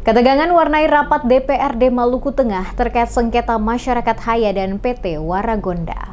Ketegangan warnai rapat DPRD Maluku Tengah terkait sengketa masyarakat Haya dan PT Waragonda.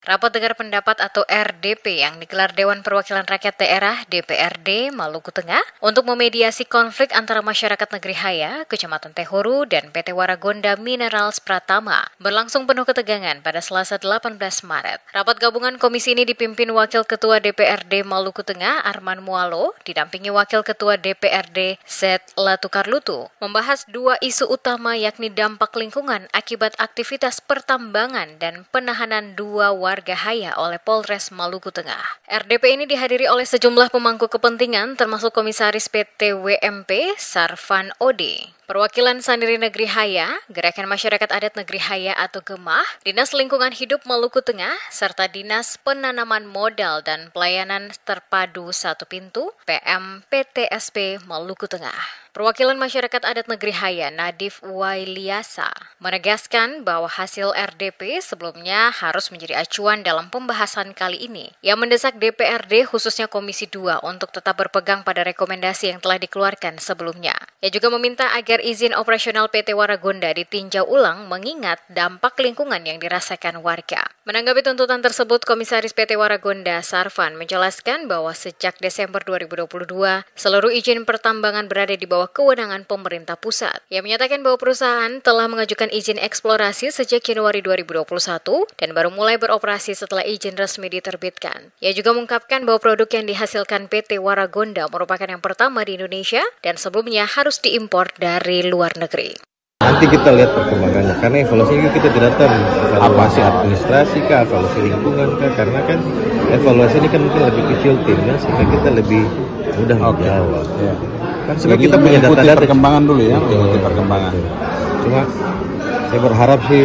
Rapat dengar pendapat atau RDP yang digelar Dewan Perwakilan Rakyat Daerah DPRD Maluku Tengah untuk memediasi konflik antara masyarakat Negeri Haya, Kecamatan Tehuru, dan PT Waragonda Minerals Pratama berlangsung penuh ketegangan pada Selasa 18 Maret. Rapat gabungan komisi ini dipimpin Wakil Ketua DPRD Maluku Tengah Arman Mualo, didampingi Wakil Ketua DPRD Zed Latukarlutu, membahas dua isu utama yakni dampak lingkungan akibat aktivitas pertambangan dan penahanan dua warga Haya oleh Polres Maluku Tengah. RDP ini dihadiri oleh sejumlah pemangku kepentingan termasuk Komisaris PT WMP Sarvan Ode, Perwakilan Sandiri Negeri Haya, Gerakan Masyarakat Adat Negeri Haya atau Gemah, Dinas Lingkungan Hidup Maluku Tengah, serta Dinas Penanaman Modal dan Pelayanan Terpadu Satu Pintu PMPTSP Maluku Tengah. Perwakilan Masyarakat Adat Negeri Haya Nadif Wailiasa menegaskan bahwa hasil RDP sebelumnya harus menjadi acuan dalam pembahasan kali ini. Ia mendesak DPRD khususnya Komisi 2 untuk tetap berpegang pada rekomendasi yang telah dikeluarkan sebelumnya. Ia juga meminta agar izin operasional PT Waragonda ditinjau ulang mengingat dampak lingkungan yang dirasakan warga. Menanggapi tuntutan tersebut, Komisaris PT Waragonda Sarvan menjelaskan bahwa sejak Desember 2022, seluruh izin pertambangan berada di bawah kewenangan pemerintah pusat. Ia menyatakan bahwa perusahaan telah mengajukan izin eksplorasi sejak Januari 2021 dan baru mulai beroperasi setelah izin resmi diterbitkan. Ia juga mengungkapkan bahwa produk yang dihasilkan PT Waragonda merupakan yang pertama di Indonesia dan sebelumnya harus diimpor dari luar negeri. Nanti kita lihat perkembangannya, karena evaluasi kita tidak tahu evaluasi administrasi kah, evaluasi lingkungan kah, karena kan evaluasi ini kan mungkin lebih kecil timnya sehingga kita lebih mudah menjawab. Ya. Kan sebenarnya kita punya data-data perkembangan dulu ya, mengikuti perkembangan. Cuma saya berharap sih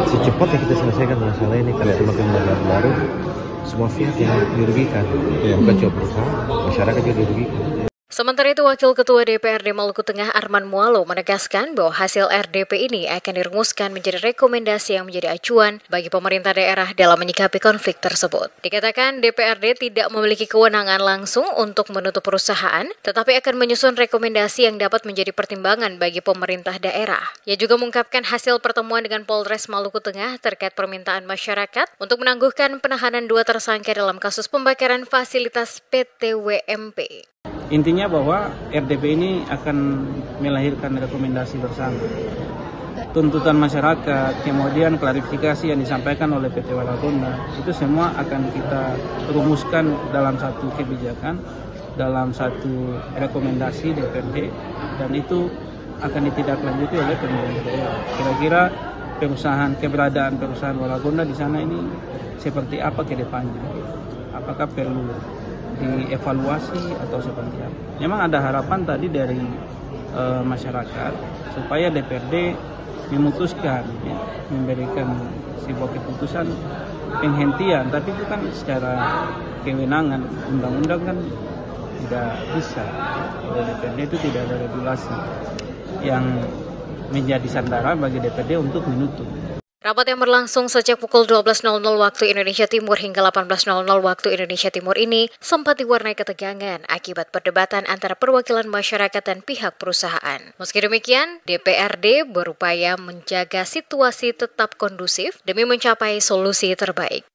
secepatnya kita selesaikan masalah ini karena semakin banyak baru semua pihak yang dirugikan, bukan cuma perusahaan, masyarakat juga dirugikan. Sementara itu, Wakil Ketua DPRD Maluku Tengah Arman Mualo menegaskan bahwa hasil RDP ini akan dirumuskan menjadi rekomendasi yang menjadi acuan bagi pemerintah daerah dalam menyikapi konflik tersebut. Dikatakan DPRD tidak memiliki kewenangan langsung untuk menutup perusahaan, tetapi akan menyusun rekomendasi yang dapat menjadi pertimbangan bagi pemerintah daerah. Ia juga mengungkapkan hasil pertemuan dengan Polres Maluku Tengah terkait permintaan masyarakat untuk menangguhkan penahanan dua tersangka dalam kasus pembakaran fasilitas PT WMP. Intinya bahwa RDP ini akan melahirkan rekomendasi bersama. Tuntutan masyarakat, kemudian klarifikasi yang disampaikan oleh PT Waragonda, itu semua akan kita rumuskan dalam satu kebijakan, dalam satu rekomendasi DPRD, dan itu akan ditindaklanjuti oleh pemerintah daerah. Kira-kira keberadaan perusahaan Waragonda di sana ini seperti apa ke depannya? Apakah perlu dievaluasi atau seperti apa? Memang ada harapan tadi dari masyarakat supaya DPRD memutuskan, memberikan sebuah keputusan penghentian, tapi itu kan secara kewenangan undang-undang kan tidak bisa. Oleh DPRD itu tidak ada regulasi yang menjadi sandaran bagi DPRD untuk menutup. Rapat yang berlangsung sejak pukul 12.00 waktu Indonesia Timur hingga 18.00 waktu Indonesia Timur ini sempat diwarnai ketegangan akibat perdebatan antara perwakilan masyarakat dan pihak perusahaan. Meski demikian, DPRD berupaya menjaga situasi tetap kondusif demi mencapai solusi terbaik.